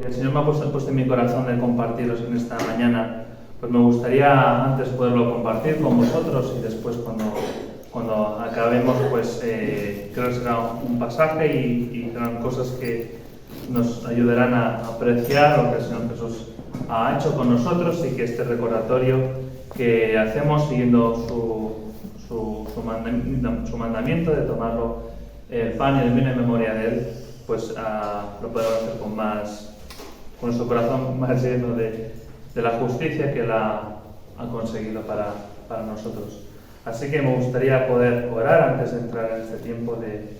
El Señor me ha puesto en mi corazón de compartiros en esta mañana. Pues me gustaría antes poderlo compartir con vosotros y después cuando acabemos, pues creo que será un pasaje y serán cosas que nos ayudarán a apreciar lo que el Señor Jesús ha hecho con nosotros y que este recordatorio que hacemos siguiendo su mandamiento de tomarlo el pan y el vino en memoria de Él, pues lo podemos hacer con nuestro corazón más lleno de la justicia que Él ha conseguido para nosotros. Así que me gustaría poder orar antes de entrar en este tiempo de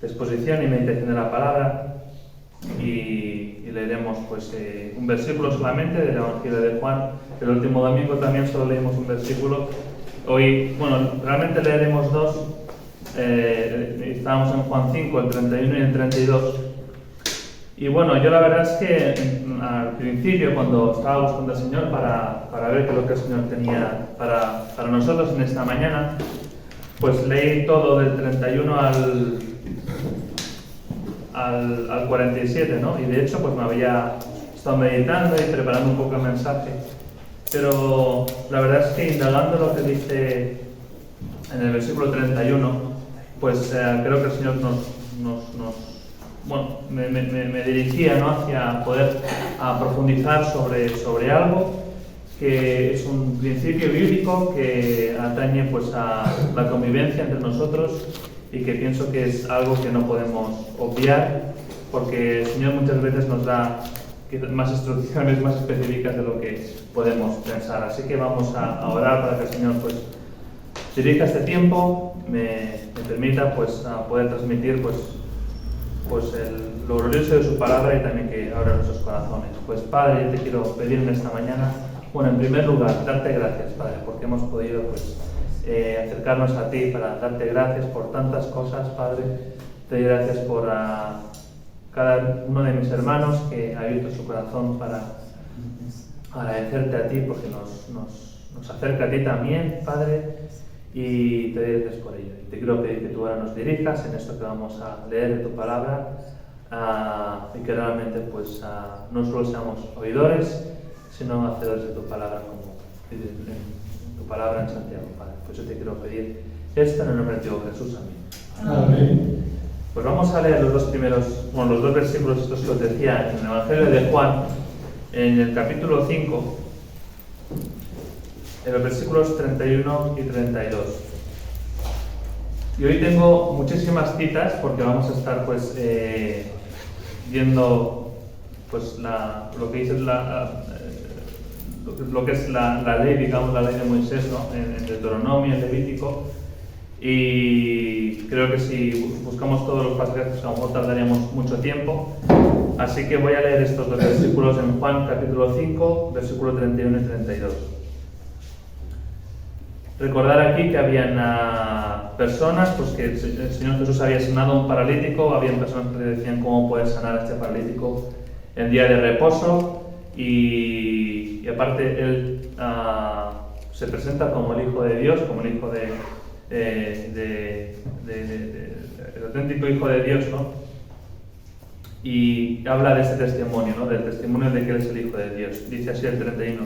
exposición y meditación de la palabra y leeremos pues un versículo solamente del Evangelio de Juan. El último domingo también solo leímos un versículo. Hoy, realmente leeremos dos. Estábamos en Juan 5, el 31 y el 32. Y bueno, yo la verdad es que al principio, cuando estaba buscando al Señor para ver qué es lo que el Señor tenía para nosotros en esta mañana, pues leí todo del 31 al 47, ¿no? Y de hecho, pues me había estado meditando y preparando un poco el mensaje. Pero la verdad es que indagando lo que dice en el versículo 31, pues creo que el Señor me dirigía, ¿no?, hacia poder profundizar sobre algo que es un principio bíblico que atañe pues a la convivencia entre nosotros y que pienso que es algo que no podemos obviar porque el Señor muchas veces nos da más instrucciones más específicas de lo que podemos pensar. Así que vamos a orar para que el Señor pues dirija este tiempo, me permita pues a poder transmitir pues lo glorioso de su palabra y también que abra nuestros corazones. Pues Padre, yo te quiero pedir en esta mañana, en primer lugar, darte gracias, Padre, porque hemos podido acercarnos a ti para darte gracias por tantas cosas, Padre. Te doy gracias por cada uno de mis hermanos que ha abierto su corazón para agradecerte a ti, porque nos acerca a ti también, Padre, y te doy gracias por ello. Y te quiero pedir que tú ahora nos dirijas en esto que vamos a leer de tu palabra y que realmente no solo seamos oidores, sino hacedores de tu palabra, como dice en tu palabra en Santiago, Padre. Pues yo te quiero pedir esto en el nombre de Dios Jesús. Amén. Amén. Pues vamos a leer los dos versículos estos que os decía en el Evangelio de Juan, en el capítulo 5, en los versículos 31 y 32. Y hoy tengo muchísimas citas porque vamos a estar viendo lo que dice lo que es la ley, digamos, la ley de Moisés, ¿no?, en Deuteronomio, en Levítico. Y creo que si buscamos todos los pasajes, pues a lo mejor tardaríamos mucho tiempo. Así que voy a leer estos dos versículos en Juan capítulo 5, versículo 31 y 32. Recordar aquí que habían personas, pues que el Señor Jesús había sanado a un paralítico, habían personas que le decían cómo poder sanar a este paralítico en día de reposo, y aparte él se presenta como el Hijo de Dios, como el Hijo el auténtico Hijo de Dios, ¿no? Y habla de ese testimonio, ¿no?, del testimonio de que él es el Hijo de Dios. Dice así el 31.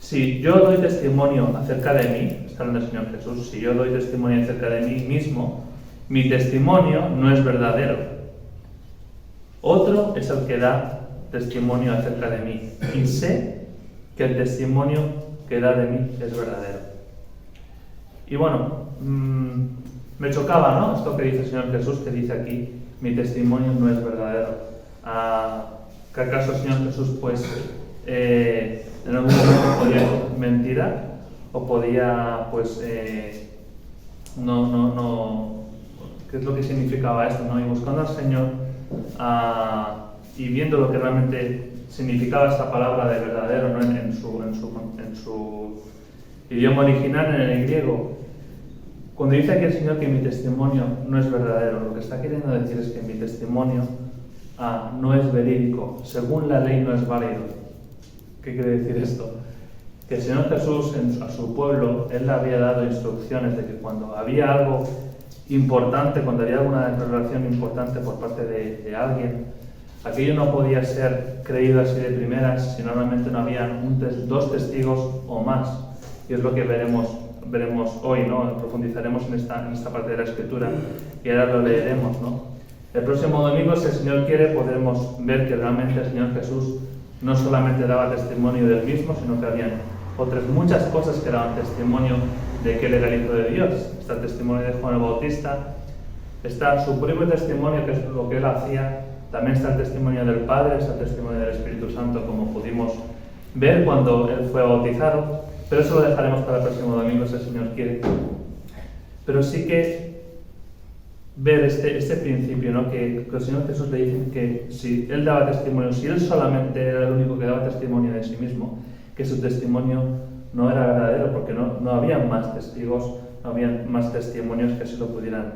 Si yo doy testimonio acerca de mí, está hablando el Señor Jesús, si yo doy testimonio acerca de mí mismo, mi testimonio no es verdadero. Otro es el que da testimonio acerca de mí, y sé que el testimonio que da de mí es verdadero. Y me chocaba, ¿no?, esto que dice el Señor Jesús, que dice aquí, mi testimonio no es verdadero. ¿Que acaso el Señor Jesús, en algún momento podía decir mentira? ¿O podía, qué es lo que significaba esto, ¿no? Y buscando al Señor y viendo lo que realmente significaba esta palabra de verdadero, ¿no?, en su idioma original, en el griego. Cuando dice aquí el Señor que mi testimonio no es verdadero, lo que está queriendo decir es que mi testimonio no es verídico, según la ley no es válido. ¿Qué quiere decir esto? Que el Señor Jesús a su pueblo, Él le había dado instrucciones de que cuando había algo importante, cuando había alguna declaración importante por parte de alguien, Aquello no podía ser creído así de primeras si normalmente no habían dos testigos o más. Y es lo que veremos hoy, ¿no? Profundizaremos en esta parte de la Escritura y ahora lo leeremos, ¿no? El próximo domingo, si el Señor quiere, podremos ver que realmente el Señor Jesús no solamente daba testimonio del mismo, sino que había otras muchas cosas que daban testimonio de que Él era el Hijo de Dios. Está el testimonio de Juan el Bautista, está su propio testimonio, que es lo que Él hacía, también está el testimonio del Padre, está el testimonio del Espíritu Santo, como pudimos ver cuando Él fue bautizado, pero eso lo dejaremos para el próximo domingo, si el Señor quiere. Pero sí que ver este principio, ¿no? Que el Señor Jesús le dice que si Él daba testimonio, si Él solamente era el único que daba testimonio de sí mismo, que su testimonio no era verdadero, porque no había más testigos, no había más testimonios que se lo pudieran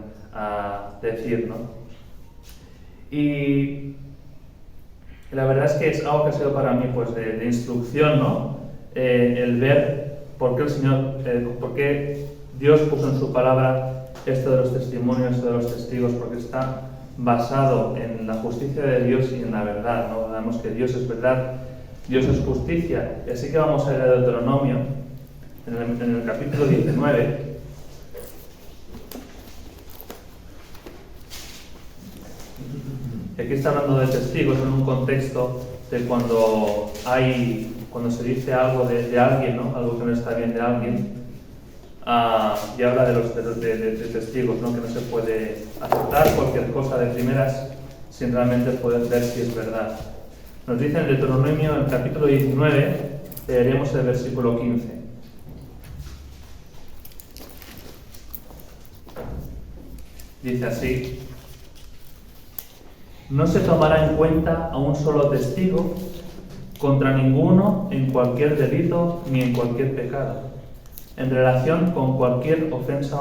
decir, ¿no? Y la verdad es que es algo que ha sido para mí pues de instrucción, ¿no? El ver por qué el Señor, por qué Dios puso en su palabra esto de los testimonios, esto de los testigos, porque está basado en la justicia de Dios y en la verdad, ¿no? Sabemos que Dios es verdad, Dios es justicia. Y así que vamos a ir a Deuteronomio, en el capítulo 19. Y aquí está hablando de testigos en un contexto de cuando se dice algo de alguien, ¿no? Algo que no está bien de alguien. Y habla de testigos, ¿no? Que no se puede aceptar cualquier cosa de primeras sin realmente poder ver si es verdad. Nos dice en Deuteronomio, en el capítulo 19, leeremos el versículo 15. Dice así: no se tomará en cuenta a un solo testigo contra ninguno en cualquier delito ni en cualquier pecado, en relación con cualquier ofensa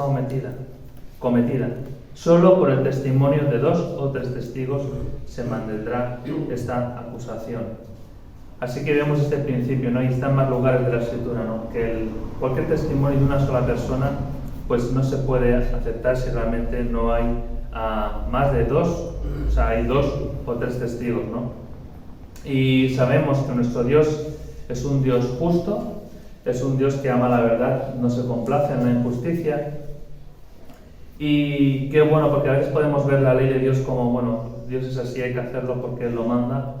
cometida. Solo por el testimonio de 2 o 3 testigos se mantendrá esta acusación. Así que vemos este principio, ¿no? Y está en más lugares de la Escritura, ¿no? Que cualquier testimonio de una sola persona pues no se puede aceptar si realmente no hay más de 2, o sea, hay 2 o 3 testigos, ¿no? Y sabemos que nuestro Dios es un Dios justo, es un Dios que ama la verdad, no se complace en la injusticia. Y qué bueno, porque a veces podemos ver la ley de Dios como, bueno, Dios es así, hay que hacerlo porque Él lo manda.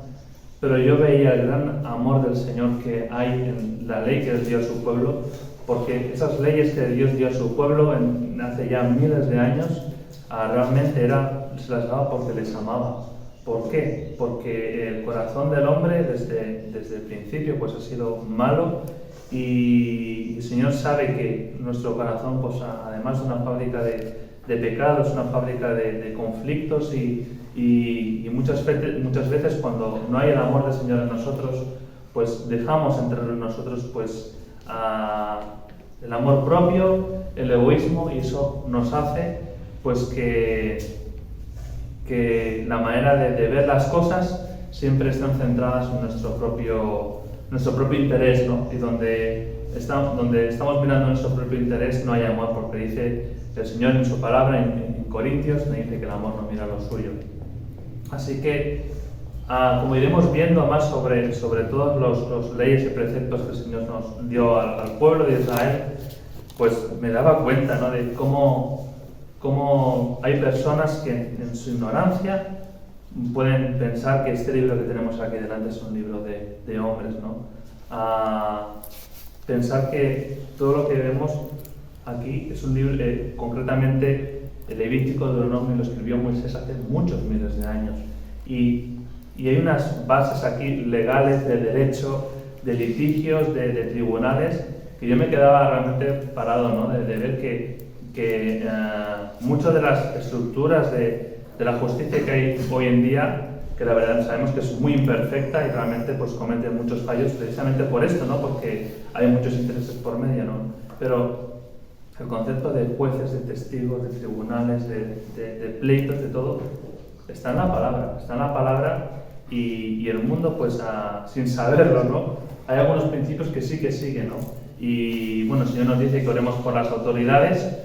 Pero yo veía el gran amor del Señor que hay en la ley que Él dio a su pueblo, porque esas leyes que Dios dio a su pueblo hace ya miles de años, realmente se las daba porque les amaba. ¿Por qué? Porque el corazón del hombre desde el principio pues ha sido malo. Y el Señor sabe que nuestro corazón, pues además de una fábrica de pecados, una fábrica de conflictos y muchas veces cuando no hay el amor del Señor en nosotros, pues dejamos entre nosotros pues el amor propio, el egoísmo, y eso nos hace pues que la manera de ver las cosas siempre estén centradas en nuestro propio interés, ¿no? Y donde estamos mirando nuestro propio interés no hay amor, porque dice el Señor en su palabra, en Corintios, me dice que el amor no mira lo suyo. Así que, como iremos viendo más sobre todas las leyes y preceptos que el Señor nos dio al pueblo de Israel, pues me daba cuenta, ¿no? De cómo hay personas que en su ignorancia pueden pensar que este libro que tenemos aquí delante es un libro de hombres, ¿no? Pensar que todo lo que vemos aquí es un libro, concretamente el Levítico, Deuteronomio, lo escribió Moisés hace muchos miles de años. Y hay unas bases aquí legales de derecho, de litigios, de tribunales, que yo me quedaba realmente parado, ¿no? De ver que muchas de las estructuras de la justicia que hay hoy en día, que la verdad sabemos que es muy imperfecta y realmente pues comete muchos fallos precisamente por esto, ¿no? Porque hay muchos intereses por medio, ¿no? Pero el concepto de jueces, de testigos, de tribunales, de pleitos, de todo, está en la palabra, y el mundo pues sin saberlo, ¿no? Hay algunos principios que sí que siguen, ¿no? Y bueno, el Señor nos dice que oremos por las autoridades,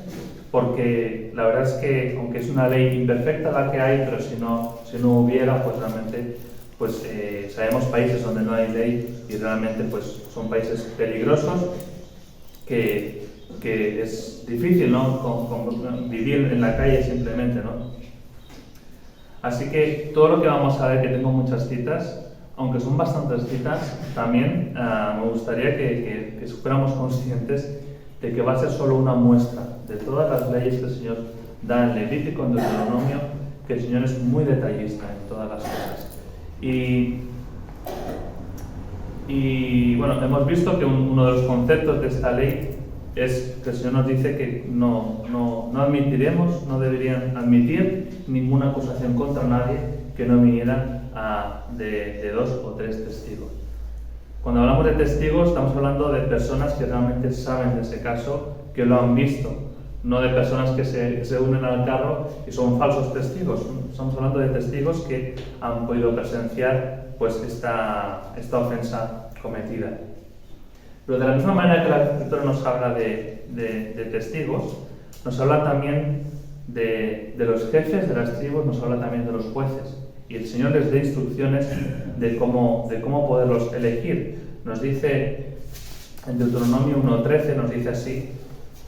porque la verdad es que, aunque es una ley imperfecta la que hay, pero si no hubiera, pues realmente pues sabemos países donde no hay ley y realmente pues son países peligrosos que es difícil, ¿no? Vivir en la calle simplemente, ¿no? Así que todo lo que vamos a ver, que tengo muchas citas, aunque son bastantes citas, también me gustaría que fuéramos conscientes de que va a ser solo una muestra de todas las leyes que el Señor da en Levítico, en Deuteronomio, que el Señor es muy detallista en todas las cosas. Y bueno, hemos visto que uno de los conceptos de esta ley es que el Señor nos dice que no admitiremos, no deberían admitir ninguna acusación contra nadie que no viniera de 2 o 3 testigos. Cuando hablamos de testigos, estamos hablando de personas que realmente saben de ese caso, que lo han visto, no de personas que se unen al carro y son falsos testigos. Estamos hablando de testigos que han podido presenciar pues esta ofensa cometida. Pero de la misma manera que la Escritura nos habla de testigos, nos habla también de los jefes de las tribus, nos habla también de los jueces. Y el Señor les da instrucciones de cómo poderlos elegir. Nos dice en Deuteronomio 1:13, nos dice así: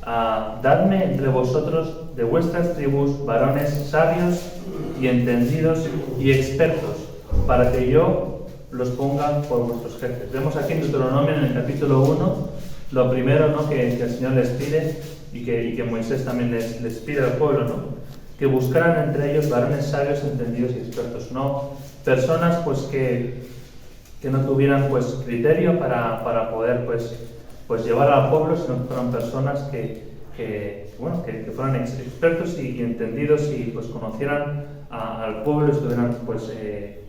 dadme entre vosotros de vuestras tribus varones sabios y entendidos y expertos, para que yo los ponga por vuestros jefes. Vemos aquí en Deuteronomio, en el capítulo 1, lo primero, ¿no?, que el Señor les pide y que Moisés también les pide al pueblo, ¿no?, que buscaran entre ellos varones sabios, entendidos y expertos, no personas pues que no tuvieran pues criterio para poder pues llevar al pueblo, sino que fueran personas que fueran expertos y entendidos y pues conocieran al pueblo y estuvieran pues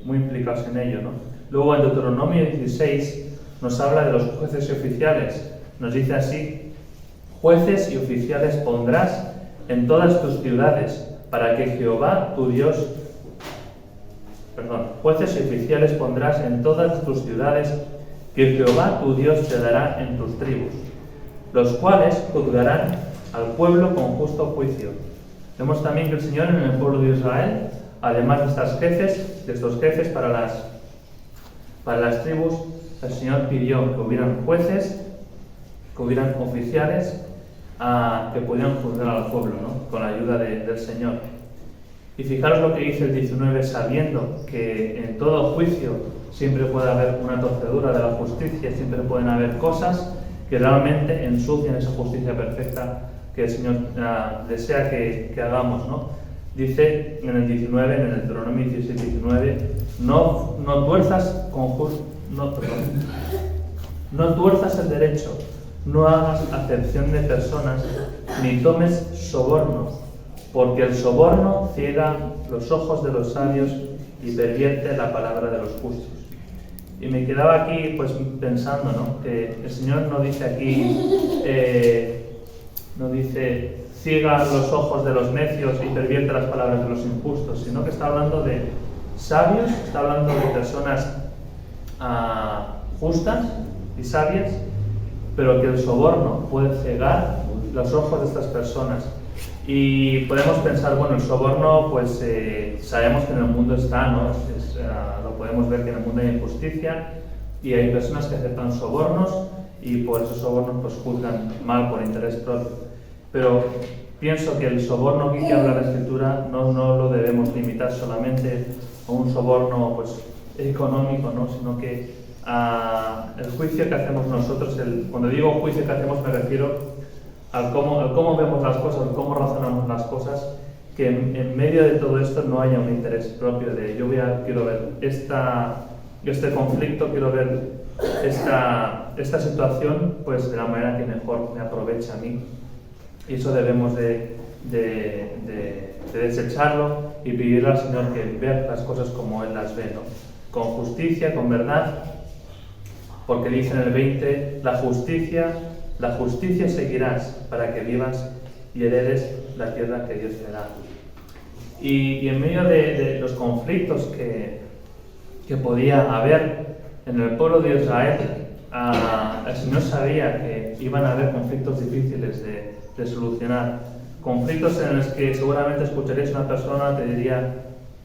muy implicados en ello, ¿no? Luego en Deuteronomio 16 nos habla de los jueces y oficiales. Nos dice así: jueces y oficiales pondrás en todas tus ciudades, para que Jehová tu Dios, jueces y oficiales pondrás en todas tus ciudades, que Jehová tu Dios te dará en tus tribus, los cuales juzgarán al pueblo con justo juicio. Vemos también que el Señor en el pueblo de Israel, además de estos jefes para las tribus, el Señor pidió que hubieran jueces, que hubieran oficiales, que pudieran juzgar al pueblo, ¿no?, con la ayuda del Señor. Y fijaros lo que dice el 19: sabiendo que en todo juicio siempre puede haber una torcedura de la justicia, siempre pueden haber cosas que realmente ensucian esa justicia perfecta que el Señor desea que hagamos, ¿no? Dice en el 19, en el Deuteronomio 16:19, no tuerzas el derecho, no hagas acepción de personas, ni tomes soborno, porque el soborno ciega los ojos de los sabios y pervierte la palabra de los justos. Y me quedaba aquí pues pensando, ¿no?, que el Señor no dice aquí, no dice ciega los ojos de los necios y pervierte las palabras de los injustos, sino que está hablando de sabios, está hablando de personas justas y sabias, pero que el soborno puede cegar los ojos de estas personas. Y podemos pensar, bueno, el soborno, pues sabemos que en el mundo está, ¿no? Lo podemos ver que en el mundo hay injusticia y hay personas que aceptan sobornos y por esos sobornos pues juzgan mal por interés propio. Pero pienso que el soborno que habla la Escritura no lo debemos limitar solamente a un soborno pues económico, ¿no?, sino que el juicio que hacemos nosotros, cuando digo juicio que hacemos me refiero al cómo vemos las cosas, al cómo razonamos las cosas, que en medio de todo esto no haya un interés propio de quiero ver este conflicto, quiero ver esta situación pues de la manera que mejor me aprovecha a mí. Y eso debemos de desecharlo y pedirle al Señor que vea las cosas como Él las ve, ¿no?, con justicia, con verdad, porque dice en el 20, la justicia seguirás para que vivas y heredes la tierra que Dios te da. Y en medio de los conflictos que podía haber en el pueblo de Israel, el Señor sabía que iban a haber conflictos difíciles de solucionar. Conflictos en los que seguramente escucharías a una persona, te diría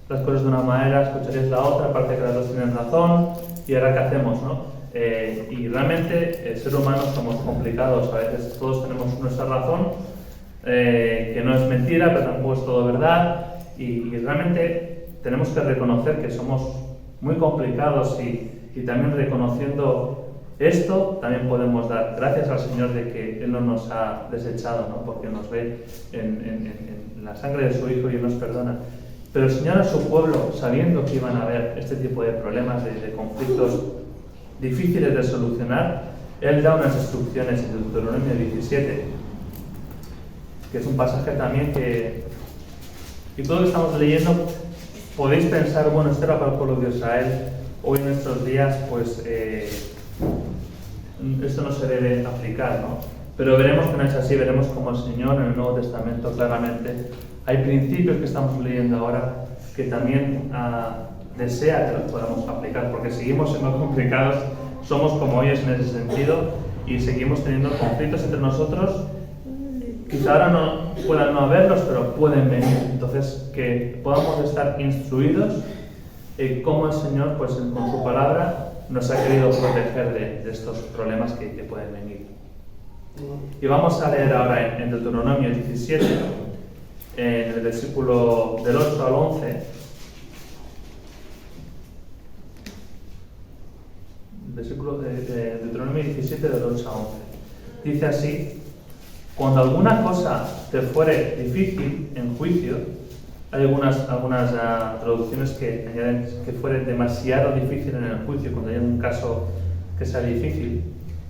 las cosas de una manera, escucharéis la otra, parece que las dos tienen razón, y ahora ¿qué hacemos, no? Y realmente, el ser humano somos complicados, a veces todos tenemos nuestra razón, que no es mentira, pero tampoco es todo verdad, y realmente tenemos que reconocer que somos muy complicados y también reconociendo esto, también podemos dar gracias al Señor de que Él no nos ha desechado, ¿no? Porque nos ve en la sangre de su Hijo y nos perdona. Pero el Señor a su pueblo, sabiendo que iban a haber este tipo de problemas, de conflictos difíciles de solucionar, Él da unas instrucciones en Deuteronomio 17, que es un pasaje también que, y todo lo que estamos leyendo, podéis pensar, bueno, esto era para el pueblo de Israel, hoy en estos días, pues, esto no se debe aplicar, ¿no? Pero veremos que no es así, veremos como el Señor en el Nuevo Testamento claramente hay principios que estamos leyendo ahora que también desea que los podamos aplicar, porque seguimos siendo complicados, somos como ellos en ese sentido y seguimos teniendo conflictos entre nosotros. Quizá ahora no puedan no haberlos, pero pueden venir. Entonces, que podamos estar instruidos en cómo el Señor, pues con su palabra, nos ha querido proteger de estos problemas que pueden venir. Y vamos a leer ahora en Deuteronomio 17, en el versículo del 8 al 11, versículo de Deuteronomio 17, del 8 a 11. Dice así: cuando alguna cosa te fuere difícil en juicio, hay algunas traducciones que añaden que fuere demasiado difícil en el juicio, cuando hay un caso que sea difícil.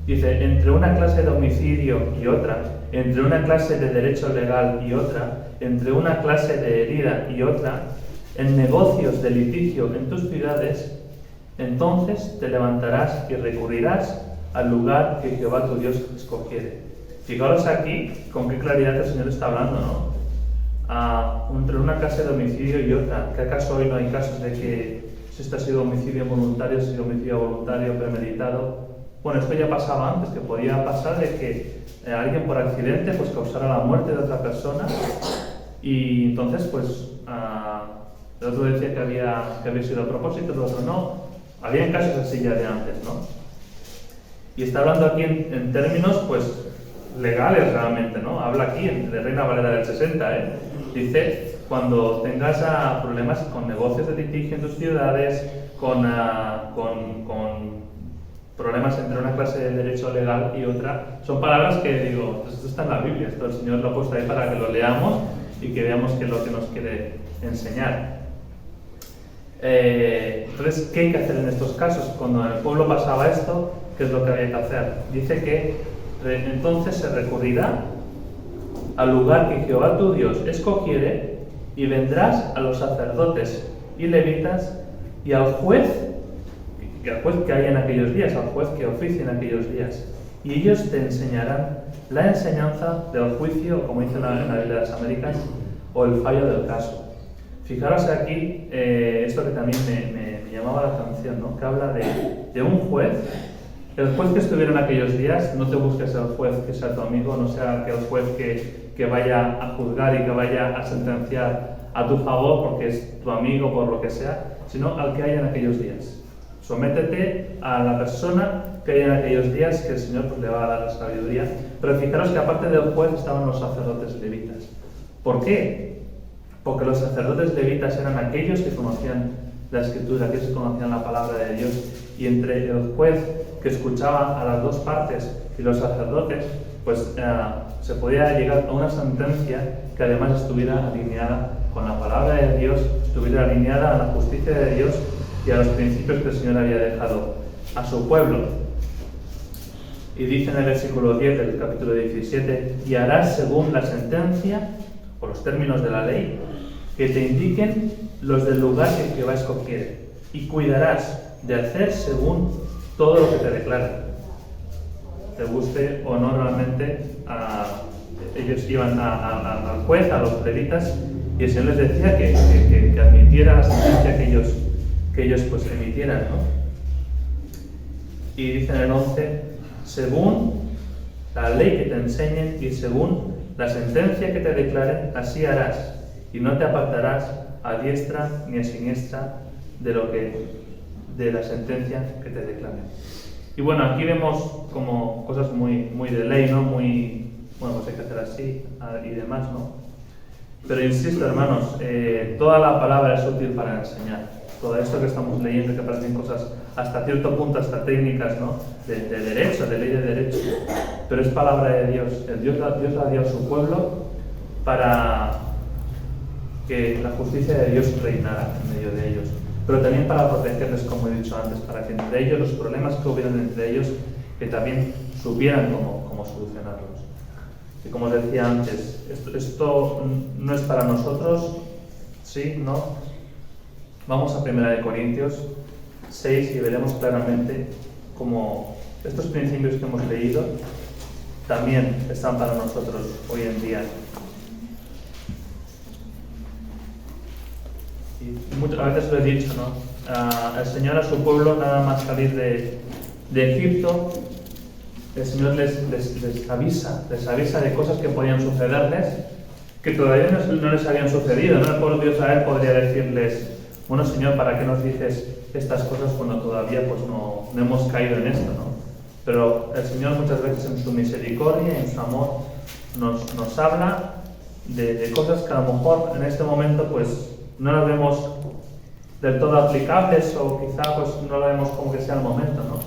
Dice, entre una clase de homicidio y otra, entre una clase de derecho legal y otra, entre una clase de herida y otra, en negocios de litigio en tus ciudades, entonces te levantarás y recurrirás al lugar que Jehová tu Dios escogiere. Fijaros aquí con qué claridad el Señor está hablando, ¿no? Entre una clase de homicidio y otra. ¿Que acaso hoy no hay casos de que si esto ha sido homicidio voluntario, si ha sido homicidio voluntario premeditado? Bueno, esto ya pasaba antes, que podía pasar de que alguien por accidente pues causara la muerte de otra persona y entonces pues el otro decía que había sido a propósito, el otro no. Había casos así ya de antes, ¿no? Y está hablando aquí en términos pues legales realmente, ¿no? Habla aquí de Reina Valera del 60, Dice, cuando tengas problemas con negocios de litigio en tus ciudades, con problemas entre una clase de derecho legal y otra, son palabras que digo, pues esto está en la Biblia, esto el Señor lo ha puesto ahí para que lo leamos y que veamos qué es lo que nos quiere enseñar. Entonces, ¿qué hay que hacer en estos casos? Cuando en el pueblo pasaba esto, ¿qué es lo que había que hacer? Dice que entonces se recurrirá al lugar que Jehová tu Dios escogiere y vendrás a los sacerdotes y levitas y al juez que hay en aquellos días, al juez que oficie en aquellos días, y ellos te enseñarán la enseñanza del juicio, como dice en la Biblia de las Américas, o el fallo del caso. Fijaros aquí, esto que también me llamaba la atención, ¿no? Que habla de un juez. El juez que estuviera en aquellos días, no te busques el juez que sea tu amigo, no sea que el juez que vaya a juzgar y que vaya a sentenciar a tu favor porque es tu amigo, por lo que sea, sino al que haya en aquellos días. Sométete a la persona que hay en aquellos días, que el Señor pues, le va a dar la sabiduría. Pero fijaros que aparte del juez estaban los sacerdotes levitas. ¿Por qué? Porque los sacerdotes levitas eran aquellos que conocían la Escritura, aquellos que conocían la palabra de Dios. Y entre el juez que escuchaba a las dos partes y los sacerdotes, pues se podía llegar a una sentencia que además estuviera alineada con la palabra de Dios, estuviera alineada a la justicia de Dios y a los principios que el Señor había dejado a su pueblo. Y dice en el versículo 10 del capítulo 17, y harás según la sentencia o los términos de la ley que te indiquen los del lugar que Jehová escogiere, y cuidarás de hacer según todo lo que te declare. Te guste o no, realmente ellos iban al juez, a los levitas, y el Señor les decía que admitiera la sentencia que ellos pues emitieran, ¿no? Y dice en el 11, según la ley que te enseñen y según la sentencia que te declaren, así harás, y no te apartarás a diestra ni a siniestra de la sentencia que te declaren. Y bueno, aquí vemos como cosas muy de ley, ¿no? Muy, bueno, pues hay que hacer así y demás, ¿no? Pero insisto, hermanos, toda la palabra es útil para enseñar. Todo esto que estamos leyendo, que parecen cosas hasta cierto punto, hasta técnicas, ¿no? De derecho, de ley de derecho. Pero es palabra de Dios. Dios la dio a su pueblo para que la justicia de Dios reinara en medio de ellos. Pero también para protegerles, como he dicho antes, para que entre ellos, los problemas que hubieran entre ellos, que también supieran cómo solucionarlos. Y como os decía antes, esto no es para nosotros, ¿sí? ¿No? Vamos a 1 Corintios 6 y veremos claramente cómo estos principios que hemos leído también están para nosotros hoy en día. Y muchas veces lo he dicho, ¿no? El Señor a su pueblo, nada más salir de Egipto, el Señor les avisa de cosas que podían sucederles, que todavía no les habían sucedido, ¿no? El pueblo de Israel podría decirles: bueno, Señor, ¿para qué nos dices estas cosas cuando todavía pues no hemos caído en esto, ¿no? Pero el Señor muchas veces en su misericordia y en su amor nos habla de cosas que a lo mejor en este momento pues no las vemos del todo aplicables, o quizá pues no la vemos como que sea el momento, ¿no?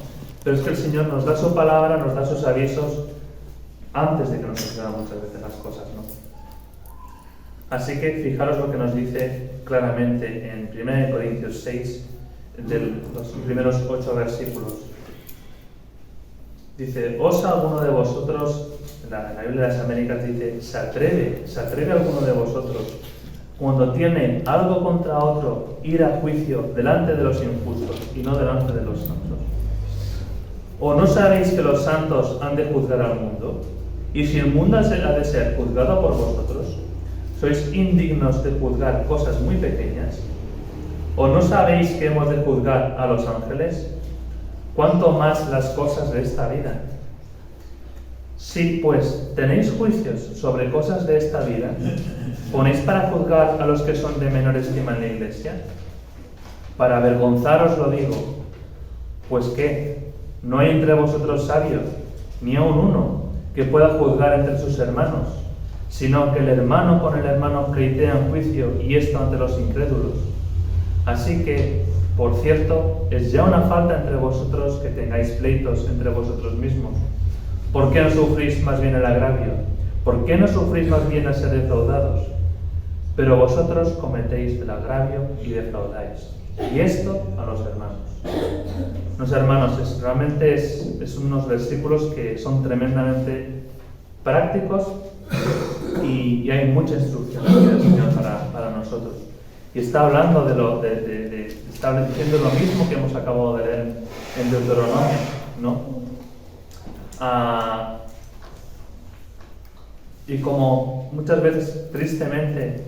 Pero es que el Señor nos da su palabra, nos da sus avisos antes de que nos sucedan muchas veces las cosas, ¿no? Así que fijaros lo que nos dice claramente en 1 Corintios 6, de los primeros 8 versículos. Dice: ¿osa alguno de vosotros, la Biblia de las Américas dice, ¿se atreve alguno de vosotros, cuando tiene algo contra otro, ir a juicio delante de los injustos y no delante de los santos? ¿O no sabéis que los santos han de juzgar al mundo? Y si el mundo ha de ser juzgado por vosotros, ¿sois indignos de juzgar cosas muy pequeñas? ¿O no sabéis que hemos de juzgar a los ángeles? ¿Cuánto más las cosas de esta vida? Si pues tenéis juicios sobre cosas de esta vida, ¿ponéis para juzgar a los que son de menor estima en la iglesia? Para avergonzaros lo digo. Pues ¿qué? ¿No hay entre vosotros sabios, ni aun uno, que pueda juzgar entre sus hermanos? Sino que el hermano con el hermano pleitea en juicio, y esto ante los incrédulos. Así que, por cierto, es ya una falta entre vosotros que tengáis pleitos entre vosotros mismos. ¿Por qué no sufrís más bien el agravio? ¿Por qué no sufrís más bien el ser defraudados? Pero vosotros cometéis el agravio y defraudáis. Y esto a los hermanos. Los hermanos, realmente es unos versículos que son tremendamente prácticos. Y hay mucha instrucción aquí del Señor para nosotros. Y está hablando está diciendo lo mismo que hemos acabado de leer en Deuteronomio, ¿no? Y como muchas veces, tristemente,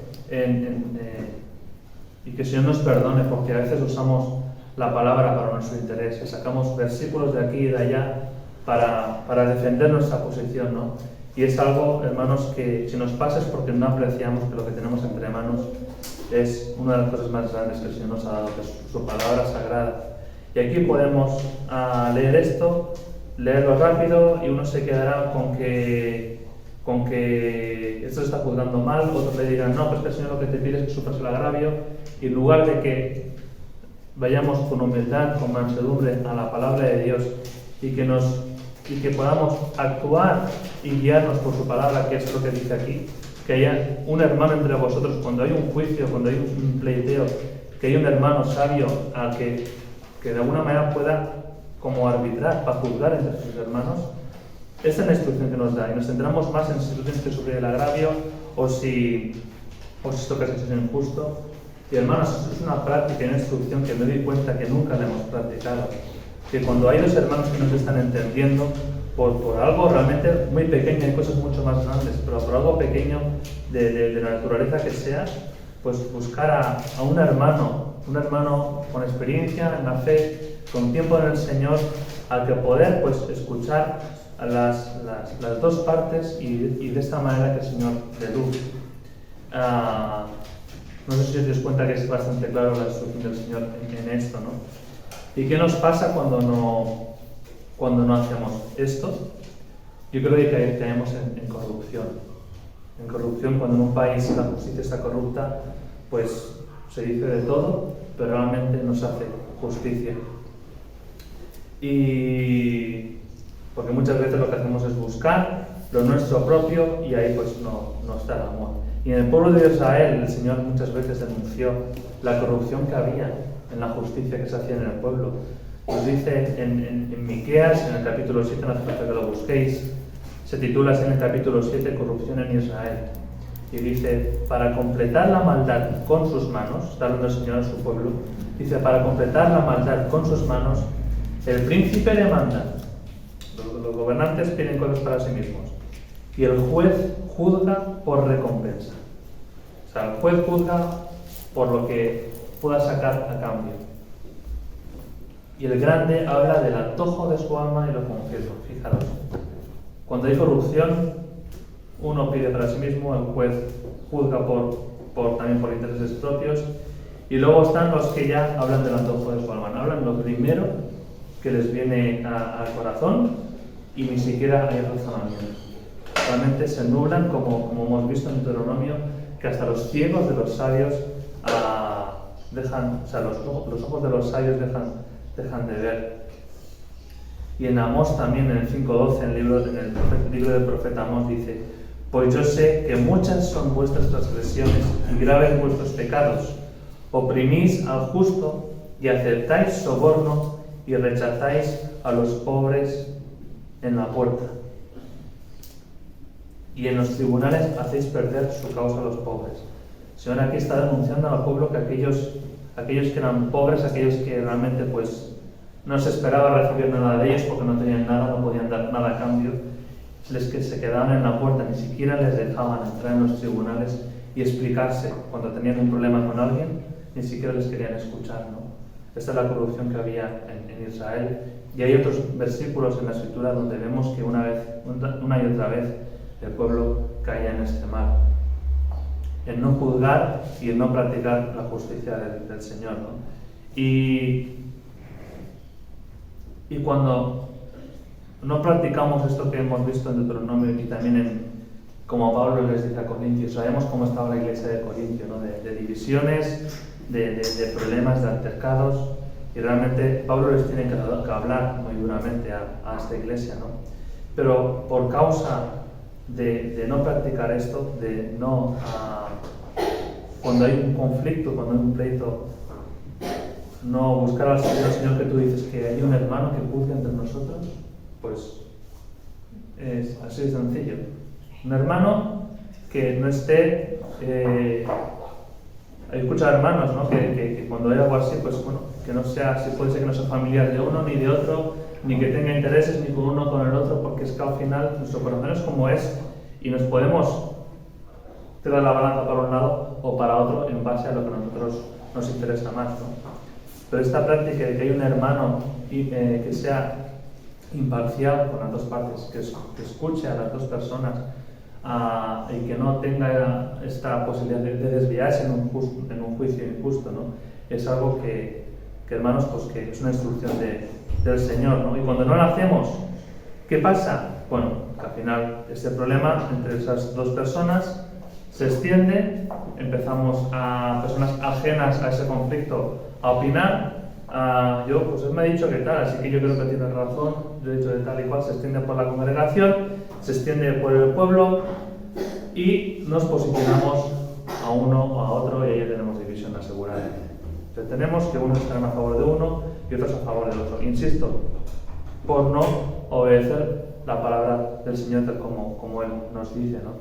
y que el Señor nos perdone, porque a veces usamos la palabra para nuestro interés, y sacamos versículos de aquí y de allá para defender nuestra posición, ¿no? Y es algo, hermanos, que si nos pasa es porque no apreciamos que lo que tenemos entre manos es una de las cosas más grandes que el Señor nos ha dado, que es su palabra sagrada. Y aquí podemos leer esto, leerlo rápido, y uno se quedará con que esto se está juzgando mal, otros le dirán, no, pues que el Señor lo que te pide es que sufras el agravio, y en lugar de que vayamos con humildad, con mansedumbre a la palabra de Dios, y que podamos actuar y guiarnos por su palabra, que es lo que dice aquí, que haya un hermano entre vosotros, cuando hay un juicio, cuando hay un pleiteo, que haya un hermano sabio al que de alguna manera pueda como arbitrar, para juzgar entre sus hermanos. Esta es la instrucción que nos da, y nos centramos más en si tú tienes que sufrir el agravio o si esto que has hecho es injusto. Y hermanos, esto es una práctica y una instrucción que me doy cuenta que nunca la hemos practicado. Que cuando hay dos hermanos que no se están entendiendo por algo realmente muy pequeño, hay cosas mucho más grandes, pero por algo pequeño de la naturaleza que sea, pues buscar a un hermano con experiencia en la fe, con tiempo en el Señor, al que poder pues escuchar a las dos partes y de esta manera que el Señor dé luz. No sé si os dais cuenta que es bastante claro la instrucción del Señor en esto, ¿no? ¿Y qué nos pasa cuando no hacemos esto? Yo creo que caemos en corrupción. En corrupción, cuando en un país la justicia está corrupta, pues se dice de todo, pero realmente no se hace justicia. Y porque muchas veces lo que hacemos es buscar lo nuestro propio y ahí pues no está el amor. Y en el pueblo de Israel el Señor muchas veces denunció la corrupción que había en la justicia que se hacía en el pueblo. Nos dice en Miqueas, en el capítulo 7, no hace falta que lo busquéis, se titula así en el capítulo 7, Corrupción en Israel. Y dice, para completar la maldad con sus manos, está hablando el Señor a su pueblo, dice, para completar la maldad con sus manos, el príncipe demanda, los gobernantes piden cosas para sí mismos, y el juez juzga por recompensa. O sea, el juez juzga por lo que pueda sacar a cambio. Y el grande habla del antojo de su alma y lo confieso. Fijaros, cuando hay corrupción, uno pide para sí mismo, el juez juzga también por intereses propios, y luego están los que ya hablan del antojo de su alma. Hablan lo primero que les viene al corazón y ni siquiera hay razonamiento. Realmente se nublan, como hemos visto en Deuteronomio, que hasta los ciegos de los sabios los ojos de los sabios dejan de ver. Y en Amós también, en el 5:12, en el libro del profeta Amós dice, pues yo sé que muchas son vuestras transgresiones y graves vuestros pecados. Oprimís al justo y aceptáis soborno y rechazáis a los pobres en la puerta. Y en los tribunales hacéis perder su causa a los pobres. El Señor aquí está denunciando al pueblo que aquellos que eran pobres, aquellos que realmente pues no se esperaba recibir nada de ellos porque no tenían nada, no podían dar nada a cambio, que se quedaban en la puerta, ni siquiera les dejaban entrar en los tribunales y explicarse cuando tenían un problema con alguien, ni siquiera les querían escuchar, ¿no? Esta es la corrupción que había en Israel. Y hay otros versículos en la Escritura donde vemos que una y otra vez el pueblo caía en este mal, en no juzgar y en no practicar la justicia del Señor, ¿no? Y cuando no practicamos esto que hemos visto en Deuteronomio y también como Pablo les dice a Corintios, sabemos cómo estaba la iglesia de Corintio, ¿no? de divisiones, de problemas, de altercados, y realmente Pablo les tiene que hablar muy duramente a esta iglesia, ¿no? Pero por causa de no practicar esto, de no cuando hay un conflicto, cuando hay un pleito, no buscar al Señor que tú dices que hay un hermano que juzgue entre nosotros, pues es así de sencillo. Un hermano que no esté... Hay escuchado hermanos, ¿no? que cuando hay algo así, pues bueno, que no sea, si puede ser que no sea familiar de uno ni de otro, ni que tenga intereses ni con uno con el otro, porque es que al final nuestro corazón es como es y nos podemos tirar la balanza para un lado o para otro en base a lo que a nosotros nos interesa más, ¿no? Pero esta práctica de que hay un hermano que sea imparcial con las dos partes, que escuche a las dos personas y que no tenga esta posibilidad de desviarse en un juicio injusto, ¿no? Es algo que hermanos, pues que es una instrucción del Señor, ¿no? Y cuando no lo hacemos, ¿qué pasa? Bueno, que al final este problema entre esas dos personas se extiende, empezamos a personas ajenas a ese conflicto a opinar, pues él me ha dicho que tal, así que yo creo que tiene razón, yo he dicho de tal y cual, se extiende por la congregación, se extiende por el pueblo y nos posicionamos a uno o a otro y ahí tenemos división asegurada. Entonces tenemos que unos estarán a favor de uno y otros a favor del otro. Insisto, por no obedecer la palabra del Señor tal como Él nos dice, ¿no?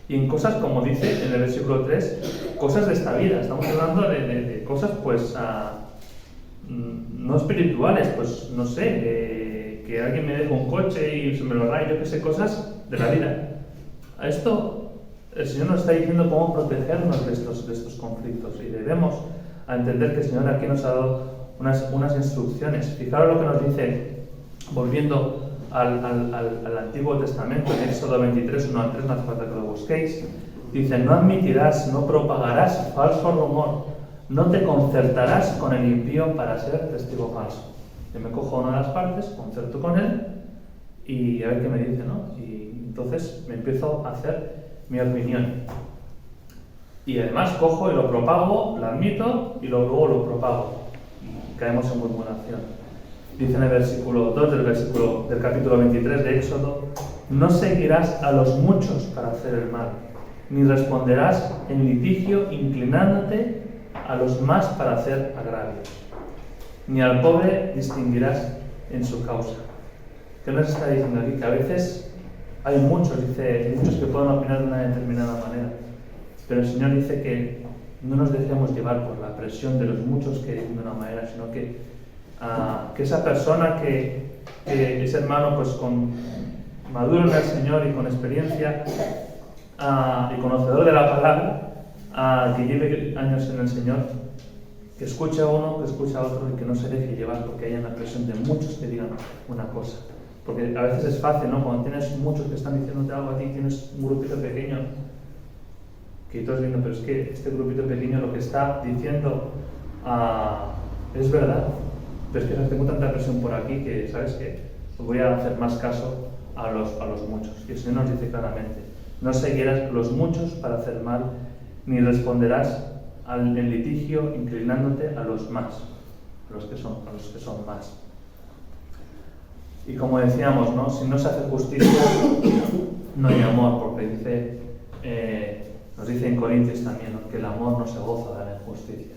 Y en cosas, como dice en el versículo 3, cosas de esta vida. Estamos hablando de cosas, pues, no espirituales, pues, no sé, que alguien me deje un coche y se me lo raye, yo qué sé, cosas de la vida. A esto, el Señor nos está diciendo cómo protegernos de estos conflictos y debemos entender que el Señor aquí nos ha dado unas instrucciones. Fijaros lo que nos dice, volviendo al Antiguo Testamento, en Éxodo 23, 1 al 3, no hace falta que lo busquéis, Dice, no admitirás, no propagarás falso rumor, no te concertarás con el impío para ser testigo falso. Yo me cojo una de las partes, concerto con él y a ver qué me dice, ¿no? Y entonces me empiezo a hacer mi opinión. Y además cojo y lo propago, lo admito y luego lo propago. Y caemos en murmuración. Dice en el versículo 2 del capítulo 23 de Éxodo, no seguirás a los muchos para hacer el mal, ni responderás en litigio inclinándote a los más para hacer agravios, ni al pobre distinguirás en su causa. ¿Qué nos está diciendo aquí? Que a veces hay muchos que pueden opinar de una determinada manera, pero el Señor dice que no nos dejemos llevar por la presión de los muchos que dicen de una manera, sino que esa persona que es hermano pues maduro en el Señor y con experiencia y conocedor de la palabra, que lleve años en el Señor, que escuche a uno, que escuche a otro y que no se deje llevar porque haya la presión de muchos que digan una cosa. Porque a veces es fácil, ¿no? Cuando tienes muchos que están diciéndote algo a ti, tienes un grupito pequeño que tú estás viendo, pero es que este grupito pequeño lo que está diciendo es verdad. Pero es que tengo tanta presión por aquí que, ¿sabes qué? Voy a hacer más caso a los muchos. Y el Señor nos dice claramente, no seguirás los muchos para hacer mal, ni responderás en litigio inclinándote a los más, a los que son más. Y como decíamos, ¿no? Si no se hace justicia, no hay amor, porque nos dice en Corintios también, ¿no? Que el amor no se goza de la injusticia.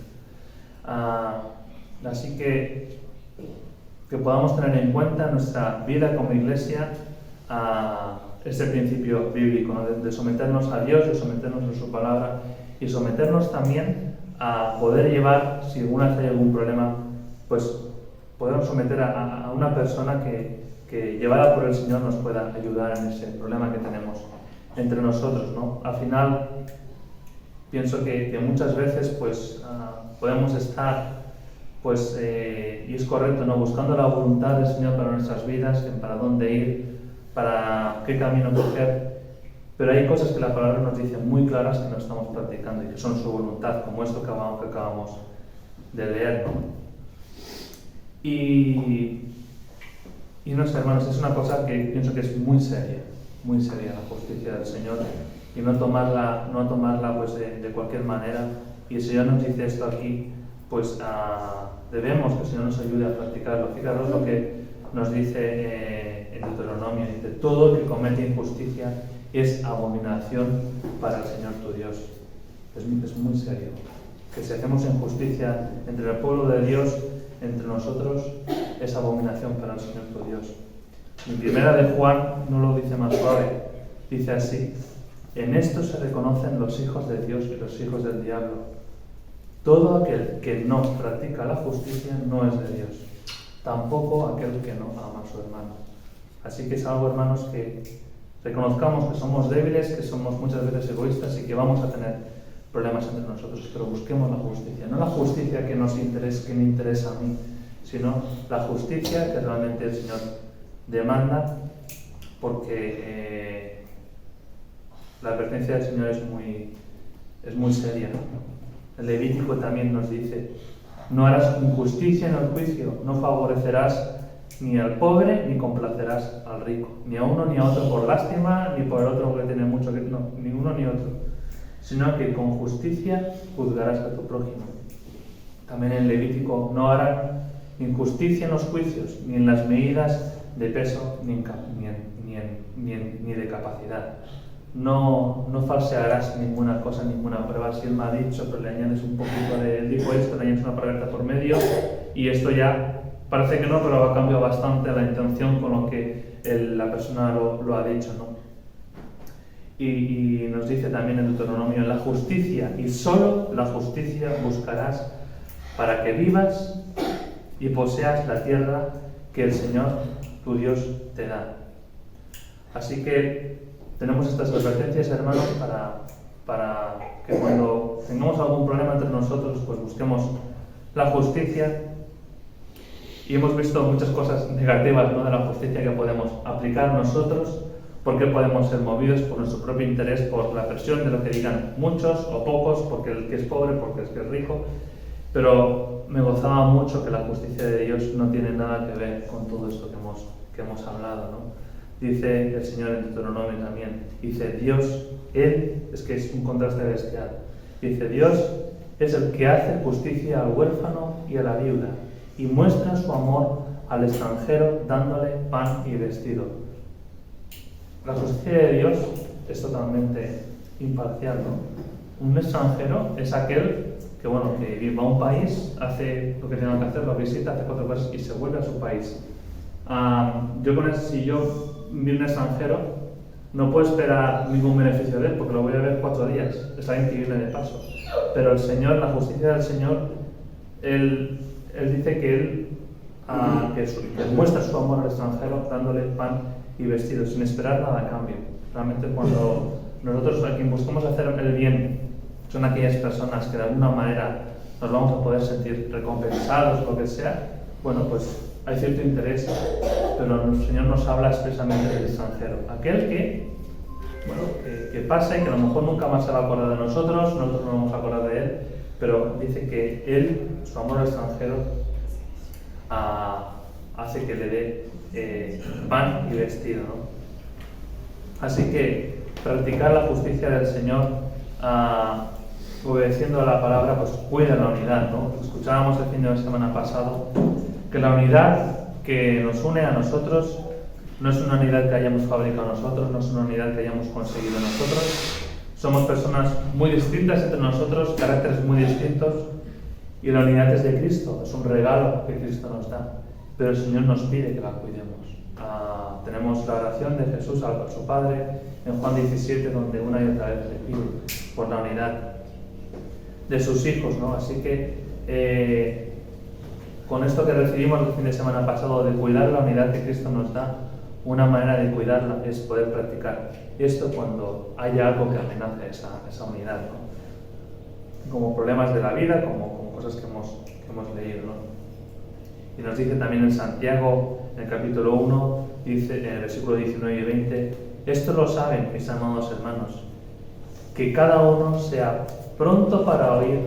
Así que podamos tener en cuenta en nuestra vida como iglesia este principio bíblico, ¿no? de someternos a Dios, de someternos a su palabra y someternos también a poder llevar, si alguna vez hay algún problema, pues podemos someter a una persona que llevada por el Señor nos pueda ayudar en ese problema que tenemos entre nosotros, ¿no? Al final pienso que muchas veces pues podemos estar pues, y es correcto, ¿no? Buscando la voluntad del Señor para nuestras vidas, para dónde ir, para qué camino coger, pero hay cosas que la palabra nos dice muy claras que no estamos practicando y que son su voluntad, como esto que acabamos de leer, ¿no? Y no sé, hermanos, es una cosa que pienso que es muy seria la justicia del Señor, y no tomarla pues de cualquier manera. Y el Señor nos dice esto aquí, pues debemos que el Señor nos ayude a practicarlo. Fijaros lo que nos dice en Deuteronomio, dice, todo el que comete injusticia es abominación para el Señor tu Dios. Es muy serio, que si hacemos injusticia entre el pueblo de Dios, entre nosotros, es abominación para el Señor tu Dios. En primera de Juan no lo dice más suave, dice así, en esto se reconocen los hijos de Dios y los hijos del diablo. Todo aquel que no practica la justicia no es de Dios, tampoco aquel que no ama a su hermano. Así que es algo, hermanos, que reconozcamos que somos débiles, que somos muchas veces egoístas y que vamos a tener problemas entre nosotros, pero busquemos la justicia. No la justicia que me interesa a mí, sino la justicia que realmente el Señor demanda, porque la advertencia del Señor es muy seria. El Levítico también nos dice, no harás injusticia en el juicio, no favorecerás ni al pobre ni complacerás al rico, ni a uno ni a otro por lástima, ni por el otro que tiene mucho que no, ni uno ni otro, sino que con justicia juzgarás a tu prójimo. También en Levítico, no harán injusticia en los juicios, ni en las medidas de peso, ni de capacidad. No falsearás ninguna cosa, ninguna prueba. Si él me ha dicho, pero le añades un poquito de él dijo esto, le añades una palabra por medio, y esto ya parece que no, pero ha cambiado bastante la intención con lo que la persona lo ha dicho, ¿no? Y nos dice también en Deuteronomio, la justicia, y solo la justicia buscarás para que vivas y poseas la tierra que el Señor, tu Dios, te da. Así que tenemos estas advertencias, hermanos, para que cuando tengamos algún problema entre nosotros, pues busquemos la justicia. Y hemos visto muchas cosas negativas, ¿no?, de la justicia que podemos aplicar nosotros, ¿Por qué podemos ser movidos por nuestro propio interés, por la presión de lo que digan muchos o pocos, porque el que es pobre, porque el que es rico? Pero me gozaba mucho que la justicia de Dios no tiene nada que ver con todo esto que hemos hablado, ¿no? Dice el Señor en Deuteronomio también, dice Dios, Él, es que es un contraste bestial, dice Dios es el que hace justicia al huérfano y a la viuda y muestra su amor al extranjero dándole pan y vestido. La justicia de Dios es totalmente imparcial, ¿no? Un extranjero es aquel que, bueno, que va a un país, hace lo que tiene que hacer, lo visita, hace 4 cosas y se vuelve a su país. Si yo vi un extranjero, no puedo esperar ningún beneficio de él, porque lo voy a ver 4 días, es alguien que viene de paso. Pero el Señor, la justicia del Señor, Él dice que Él que muestra su amor al extranjero dándole pan y vestido, sin esperar nada a cambio. Realmente cuando nosotros a quien buscamos hacer el bien son aquellas personas que de alguna manera nos vamos a poder sentir recompensados, lo que sea, bueno, pues hay cierto interés, pero el Señor nos habla expresamente del extranjero. Aquel que pasa y que a lo mejor nunca más se va a acordar de nosotros no nos vamos a acordar de Él, pero dice que Él, su amor al extranjero, hace que le dé pan y vestido, ¿no? Así que practicar la justicia del Señor, obedeciendo a la palabra, pues cuida la unidad, ¿no? Escuchábamos el fin de semana pasado que la unidad que nos une a nosotros no es una unidad que hayamos fabricado nosotros, no es una unidad que hayamos conseguido nosotros. Somos personas muy distintas entre nosotros, caracteres muy distintos, y la unidad es de Cristo, es un regalo que Cristo nos da, pero el Señor nos pide que la cuidemos. Tenemos la oración de Jesús a su Padre en Juan 17, donde una y otra vez le pide por la unidad de sus hijos, ¿no? Así que con esto que recibimos el fin de semana pasado de cuidar la unidad que Cristo nos da, una manera de cuidarla es poder practicar esto cuando haya algo que amenace esa unidad, ¿no? Como problemas de la vida, como cosas que hemos leído, ¿no? Y nos dice también en Santiago, en el capítulo 1, dice, en el versículo 19 y 20, esto lo saben, mis amados hermanos, que cada uno sea pronto para oír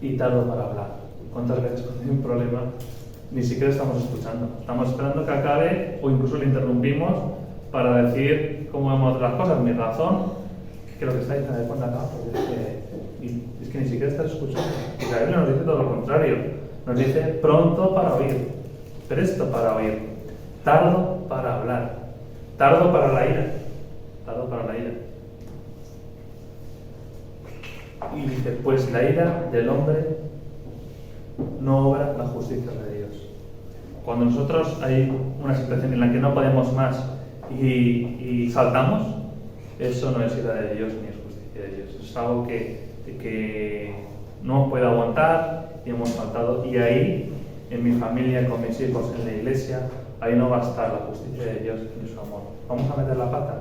y tardo para hablar. ¿Cuántas veces cuando hay un problema ni siquiera estamos escuchando? Estamos esperando que acabe o incluso le interrumpimos para decir cómo vemos las cosas. Mi razón, que lo que está diciendo de cuando acaba, es que ni siquiera estás escuchando. Y la Biblia nos dice todo lo contrario. Nos dice pronto para oír, presto para oír, tardo para hablar, tardo para la ira, tardo para la ira. Y dice, pues la ira del hombre no obra la justicia de Dios. Cuando nosotros hay una situación en la que no podemos más y saltamos, eso no es ira de Dios ni es justicia de Dios. Eso es algo que no puedo aguantar y hemos saltado. Y ahí, en mi familia, con mis hijos, en la iglesia, ahí no va a estar la justicia de Dios ni su amor. Vamos a meter la pata.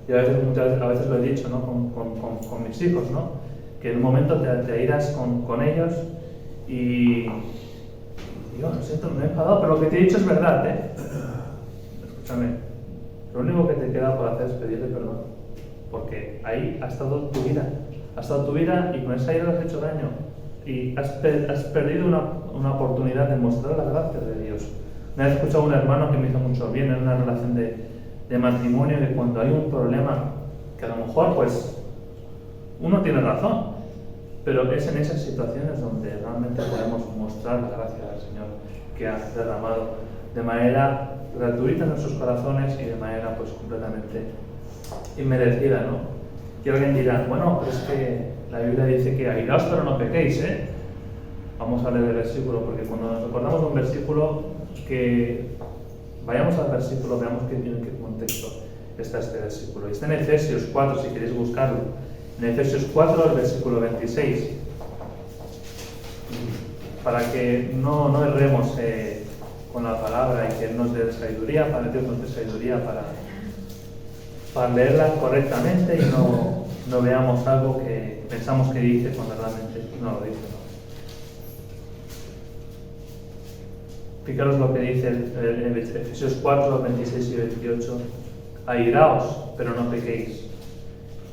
Y a veces lo he dicho, ¿no? con mis hijos, ¿no? Que en un momento te irás con ellos y digo, lo siento, me he enfadado, pero lo que te he dicho es verdad, ¿eh? Escúchame, lo único que te queda por hacer es pedirle perdón, porque ahí ha estado tu vida y con esa ira le has hecho daño y has perdido una oportunidad de mostrar las gracias de Dios. Me he escuchado a un hermano que me hizo mucho bien en una relación de matrimonio, que cuando hay un problema que a lo mejor pues uno tiene razón, pero es en esas situaciones donde realmente podemos mostrar la gracia del Señor que ha derramado de manera gratuita en nuestros corazones y de manera pues completamente inmerecida, ¿no? Y alguien dirá, bueno, pero es que la Biblia dice que airaos pero no pequéis, ¿eh? Vamos a leer el versículo, porque cuando nos recordamos de un versículo, que vayamos al versículo, veamos en qué contexto está este versículo. Y está en Efesios 4, si queréis buscarlo. En Efesios 4, el versículo 26. Para que no erremos con la palabra y que Él nos dé sabiduría, para Dios nos dé sabiduría para leerla correctamente y no veamos algo que pensamos que dice cuando realmente no lo dice, ¿no? Fijaros lo que dice en Efesios 4, 26 y 28, airaos, pero no pequéis.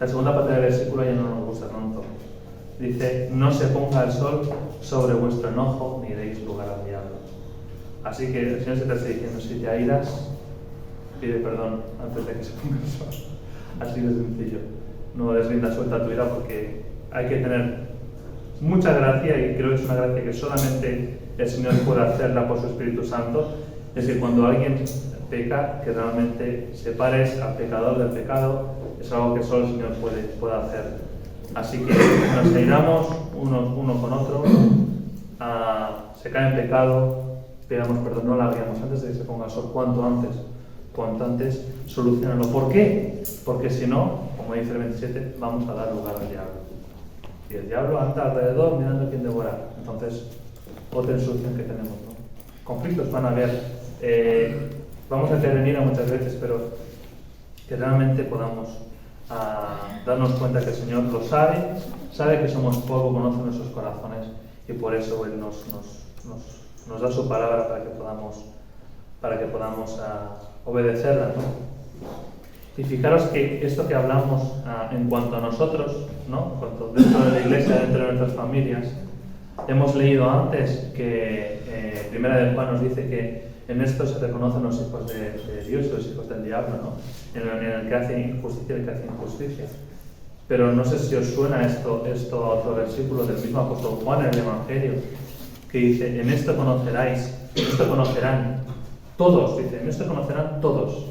La segunda parte del versículo ya no nos gusta tanto. Dice, no se ponga el sol sobre vuestro enojo, ni deis lugar al diablo. Así que el Señor se te está diciendo, si te airas, pide perdón antes de que se ponga el sol. Así de sencillo. No des rienda suelta a tu ira, porque hay que tener mucha gracia, y creo que es una gracia que solamente el Señor puede hacerla por su Espíritu Santo. Es que cuando alguien peca, que realmente separes al pecador del pecado, es algo que solo el Señor puede hacer. Así que nos airamos uno con otro, se cae en pecado, pidamos perdón, no la hagamos antes de que se ponga el sol, cuanto antes, solucionarlo. ¿Por qué? Porque si no, como dice el 27, vamos a dar lugar al diablo. Y el diablo anda alrededor mirando quién devorar. Entonces, otra solución que tenemos, ¿no? Conflictos van a haber, vamos a intervenir muchas veces, pero que realmente podamos darnos cuenta que el Señor lo sabe que somos polvo, conoce nuestros corazones, y por eso Él nos da su palabra para que podamos obedecerla, ¿no? Y fijaros que esto que hablamos en cuanto a nosotros, ¿no? Cuanto dentro de la iglesia, dentro de nuestras familias, hemos leído antes que Primera de Juan nos dice que en esto se reconocen los hijos de Dios y los hijos del diablo, ¿no? En el que hace injusticia y el que hace injusticia. Pero no sé si os suena esto a otro versículo del mismo apóstol Juan en el Evangelio, que dice, en esto conocerán todos, dice, en esto conocerán todos,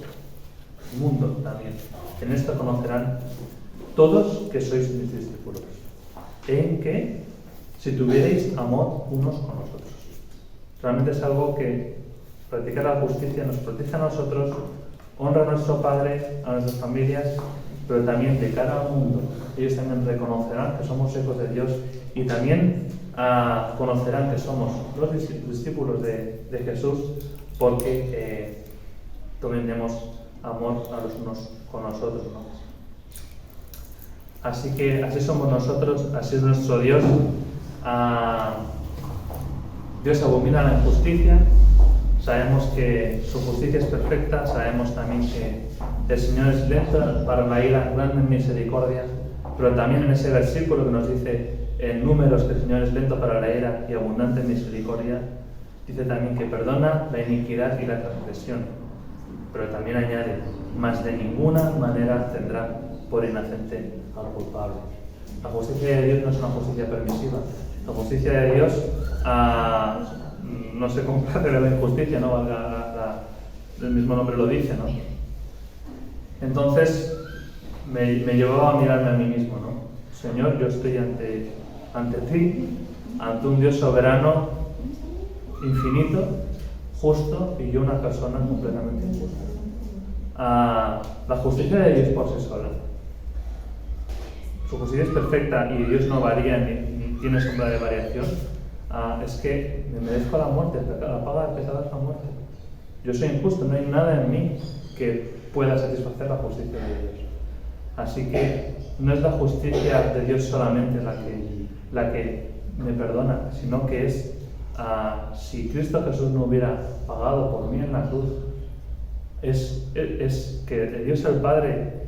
el mundo también, en esto conocerán todos que sois mis discípulos, en que si tuvierais amor unos con los otros. Realmente es algo que practicar la justicia nos protege a nosotros, honra a nuestro Padre, a nuestras familias, pero también de cara al mundo. Ellos también reconocerán que somos hijos de Dios, y también conocerán que somos los discípulos de Jesús, porque tenemos amor a los unos con los otros, ¿no? Así que así somos nosotros, así es nuestro Dios. Dios abomina la injusticia. Sabemos que su justicia es perfecta, sabemos también que el Señor es lento para la ira, grande en misericordia, pero también en ese versículo que nos dice en Números que el Señor es lento para la ira y abundante en misericordia, dice también que perdona la iniquidad y la transgresión, pero también añade, mas de ninguna manera tendrá por inocente al culpable. La justicia de Dios no es una justicia permisiva, la justicia de Dios no se complace de la injusticia, ¿no? El mismo nombre lo dice, ¿no? Entonces me llevaba a mirarme a mí mismo, ¿no? Señor, yo estoy ante ti, ante un Dios soberano, infinito, justo, y yo una persona completamente injusta. La justicia de Dios por sí sola, su justicia es perfecta y Dios no varía ni tiene sombra de variación. Es que me merezco la muerte, la paga del pecado es la muerte. Yo soy injusto, no hay nada en mí que pueda satisfacer la justicia de Dios. Así que no es la justicia de Dios solamente la que me perdona, sino que es si Cristo Jesús no hubiera pagado por mí en la cruz, es que Dios el Padre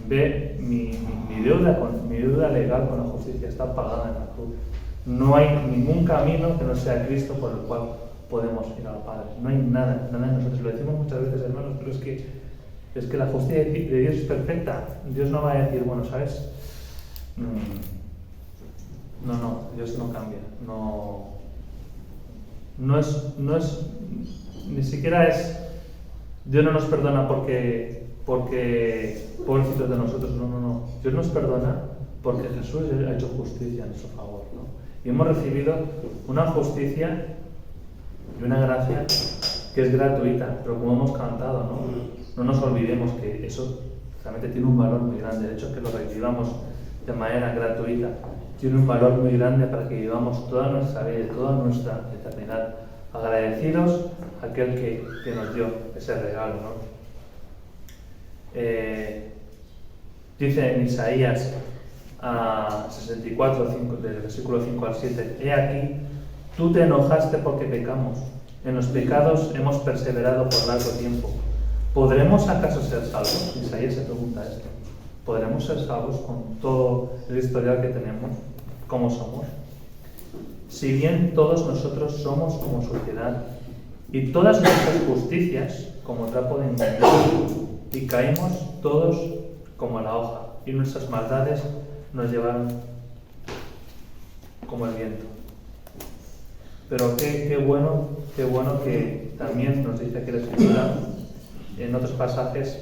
ve mi deuda legal con la justicia, está pagada en la cruz. No hay ningún camino que no sea Cristo por el cual podemos ir al Padre. No hay nada en nosotros. Lo decimos muchas veces, hermanos, pero es que la justicia de Dios es perfecta. Dios no va a decir, bueno, ¿sabes? No, Dios no cambia. No es, ni siquiera es, Dios no nos perdona porque pobrecitos de nosotros, no. Dios nos perdona porque Jesús ha hecho justicia a nuestro favor, ¿no? Y hemos recibido una justicia y una gracia que es gratuita, pero como hemos cantado, no nos olvidemos que eso realmente tiene un valor muy grande. El hecho de que lo recibamos de manera gratuita tiene un valor muy grande para que vivamos toda nuestra vida, toda nuestra eternidad agradecidos a aquel que nos dio ese regalo, ¿no? Dice en Isaías 64, del versículo 5 al 7, he aquí, tú te enojaste porque pecamos, en los pecados hemos perseverado por largo tiempo. ¿podremos acaso ser salvos? Isaías se pregunta esto. ¿Podremos ser salvos con todo el historial que tenemos? ¿Cómo somos? Si bien todos nosotros somos como suciedad, y todas nuestras justicias como trapo de inmundicia, y caímos todos como la hoja, y nuestras maldades nos llevaron como el viento. Pero qué bueno que también nos dice que la Escritura en otros pasajes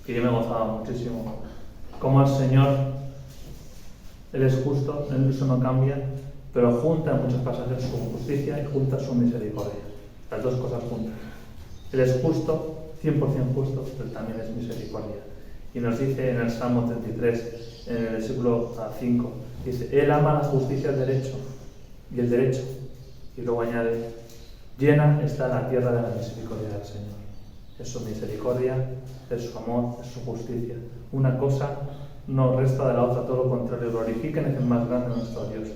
que yo me gozaba muchísimo, como el Señor, Él es justo, Él eso no cambia, pero junta en muchos pasajes su justicia y junta su misericordia, las dos cosas juntas. Él es justo, 100% justo, pero también es misericordia. Y nos dice en el Salmo 33, en el versículo 5, dice, Él ama la justicia y el derecho. Y luego añade, llena está la tierra de la misericordia del Señor. Es su misericordia, es su amor, es su justicia. Una cosa no resta de la otra, todo lo contrario. Glorifiquen el más grande nuestro Dios.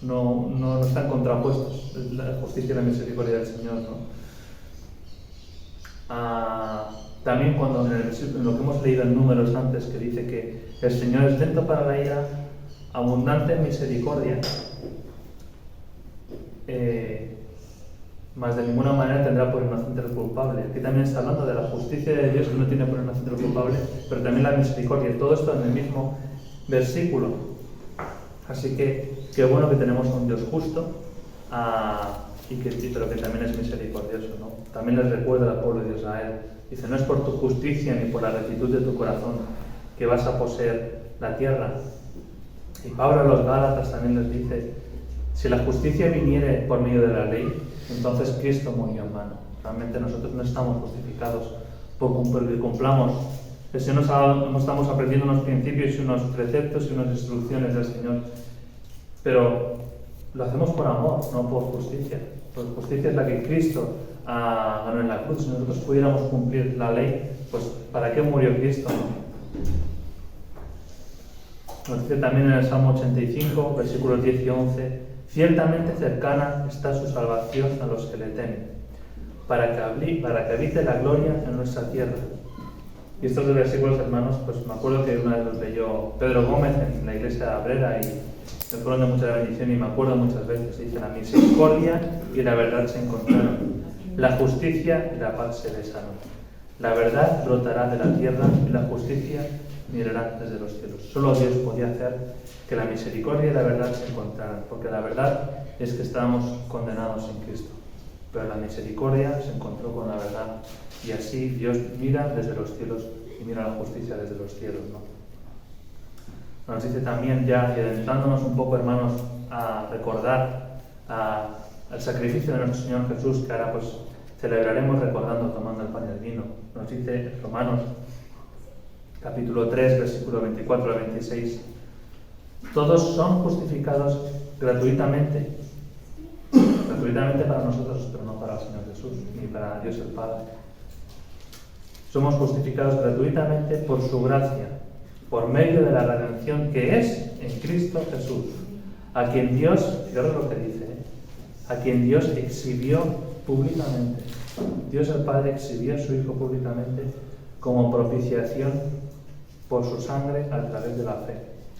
No están contrapuestos la justicia y la misericordia del Señor, ¿no? También cuando en lo que hemos leído en Números antes, que dice que el Señor es lento para la ira, abundante en misericordia, mas de ninguna manera tendrá por inocente el culpable. Aquí también está hablando de la justicia de Dios, que no tiene por inocente el culpable, pero también la misericordia. Todo esto en el mismo versículo. Así que qué bueno que tenemos un Dios justo, pero que también es misericordioso, ¿no? También les recuerda al pueblo de Israel. Dice, no es por tu justicia ni por la rectitud de tu corazón que vas a poseer la tierra. Y Pablo a los Gálatas también les dice, si la justicia viniere por medio de la ley, entonces Cristo murió en vano. Realmente nosotros no estamos justificados por cumplir, cumplamos. No estamos aprendiendo unos principios y unos preceptos y unas instrucciones del Señor, pero lo hacemos por amor, no por justicia. Porque justicia es la que Cristo ganó en la cruz. Si nosotros pudiéramos cumplir la ley, pues ¿para qué murió Cristo? Nos dice también en el Salmo 85, versículos 10 y 11, ciertamente cercana está su salvación a los que le temen, para que habite la gloria en nuestra tierra. Y estos dos versículos, hermanos, pues me acuerdo que una vez los leyó Pedro Gómez en la iglesia de Abrera y me fueron de mucha bendición y me acuerdo muchas veces. Dice, la misericordia y la verdad se encontraron, la justicia y la paz se besaron. La verdad brotará de la tierra y la justicia mirará desde los cielos. Solo Dios podía hacer que la misericordia y la verdad se encontraran, porque la verdad es que estábamos condenados en Cristo, pero la misericordia se encontró con la verdad y así Dios mira desde los cielos y mira la justicia desde los cielos, ¿no? Nos dice también ya, y adentrándonos un poco, hermanos, a recordar el sacrificio de nuestro Señor Jesús, que ahora pues celebraremos recordando, tomando el pan y el vino. Nos dice Romanos capítulo 3, versículo 24 al 26. Todos son justificados gratuitamente para nosotros, pero no para el Señor Jesús, ni para Dios el Padre. Somos justificados gratuitamente por su gracia, por medio de la redención que es en Cristo Jesús, a quien Dios, fijaros lo que dice, a quien Dios exhibió públicamente. Dios el Padre exhibió a su Hijo públicamente como propiciación por su sangre a través de la fe,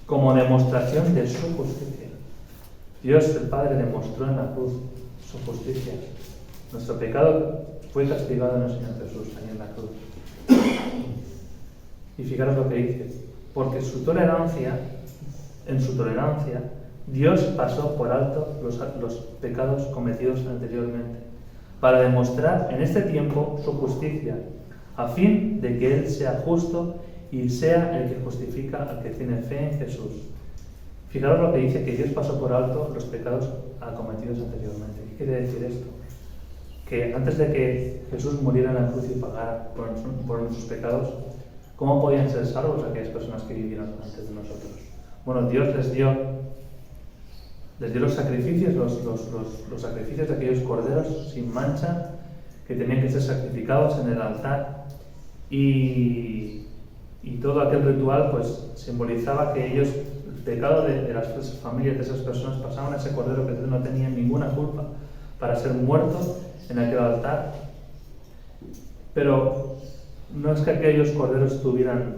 como demostración de su justicia. Dios el Padre demostró en la cruz su justicia. Nuestro pecado fue castigado en el Señor Jesús, ahí en la cruz. Y fijaros lo que dice, porque en su tolerancia, Dios pasó por alto los pecados cometidos anteriormente, para demostrar en este tiempo su justicia, a fin de que Él sea justo y sea el que justifica al que tiene fe en Jesús. Fijaros lo que dice, que Dios pasó por alto los pecados cometidos anteriormente. ¿Qué quiere decir esto? Que antes de que Jesús muriera en la cruz y pagara por nuestros pecados, ¿cómo podían ser salvos aquellas personas que vivieron antes de nosotros? Bueno, Dios les dio los sacrificios, los sacrificios de aquellos corderos sin mancha que tenían que ser sacrificados en el altar, y todo aquel ritual pues simbolizaba que ellos, el pecado de las familias de esas personas, pasaban a ese cordero que no tenía ninguna culpa para ser muerto en aquel altar Pero no es que aquellos corderos tuvieran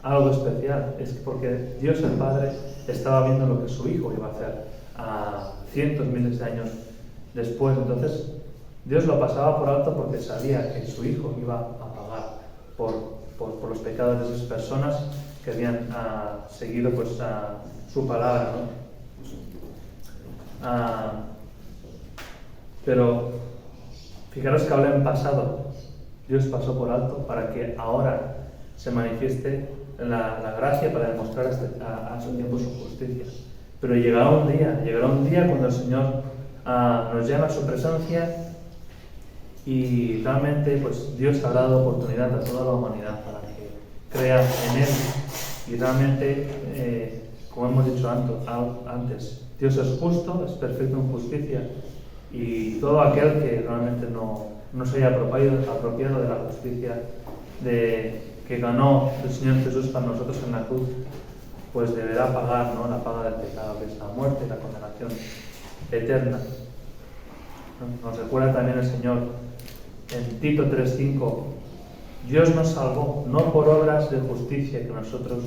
algo especial, es porque Dios el Padre estaba viendo lo que su Hijo iba a hacer a cientos, miles de años después. Entonces, Dios lo pasaba por alto porque sabía que su Hijo iba a pagar por los pecados de esas personas que habían seguido pues, su palabra, ¿no? Pero fijaros que habla en pasado. Dios pasó por alto para que ahora se manifieste la gracia para demostrar a su tiempo su justicia. Pero llegará un día cuando el Señor nos llama a su presencia y realmente pues, Dios habrá dado oportunidad a toda la humanidad para que crea en Él. Y realmente, como hemos dicho antes, Dios es justo, es perfecto en justicia, y todo aquel que realmente no se haya apropiado de la justicia que ganó el Señor Jesús para nosotros en la cruz, pues deberá pagar, ¿no?, la paga del pecado, que es la muerte y la condenación eterna. Nos recuerda también el Señor en Tito 3:5: Dios nos salvó no por obras de justicia que nosotros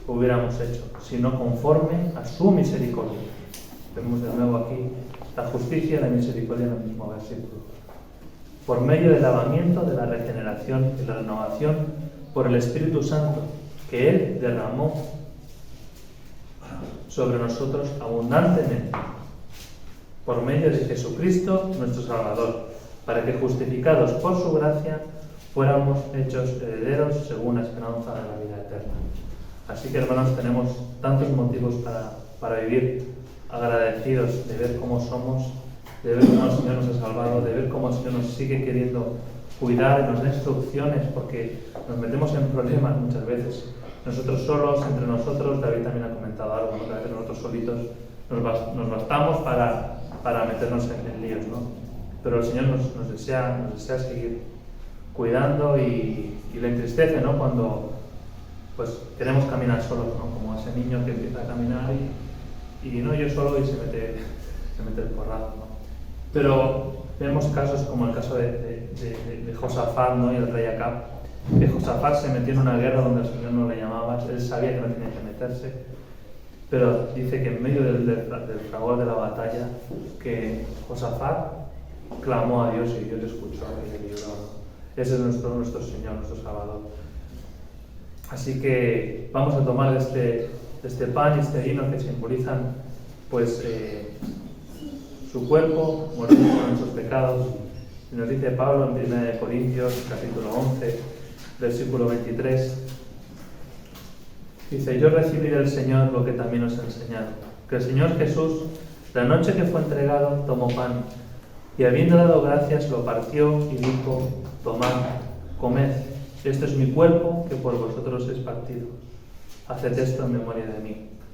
hubiéramos hecho, sino conforme a su misericordia. Vemos de nuevo aquí la justicia y la misericordia en el mismo versículo. Por medio del lavamiento, de la regeneración y la renovación por el Espíritu Santo que Él derramó sobre nosotros abundantemente, por medio de Jesucristo nuestro Salvador, para que justificados por su gracia fuéramos hechos herederos según la esperanza de la vida eterna. Así que, hermanos, tenemos tantos motivos para vivir agradecidos de ver cómo somos, de ver cómo el Señor nos ha salvado, de ver cómo el Señor nos sigue queriendo cuidar y nos da instrucciones, porque nos metemos en problemas muchas veces. Nosotros solos, entre nosotros, David también ha comentado algo, ¿no?, que a veces nosotros solitos nos bastamos para meternos en líos, ¿no? Pero el Señor nos desea seguir cuidando y le entristece, ¿no?, cuando pues queremos caminar solos, ¿no?, como ese niño que empieza a caminar y no yo solo y se mete el porrazo, ¿no? Pero vemos casos como el caso de Josafat, ¿no?, y el rey Acab, que Josafat se metió en una guerra donde el Señor no le llamaba, él sabía que no tenía que meterse, pero dice que en medio del fragor de la batalla, que Josafat clamó a Dios y Dios le escuchó y le libró, ¿no? Ese es nuestro Señor, nuestro Salvador. Así que vamos a tomar de este pan y este vino que simbolizan pues su cuerpo, muerto por nuestros pecados. Y nos dice Pablo en 1 Corintios, capítulo 11, versículo 23, dice: yo recibí del Señor lo que también os he enseñado, que el Señor Jesús, la noche que fue entregado, tomó pan, y habiendo dado gracias, lo partió y dijo: tomad, comed, esto es mi cuerpo que por vosotros es partido. Haced esto en memoria de mí.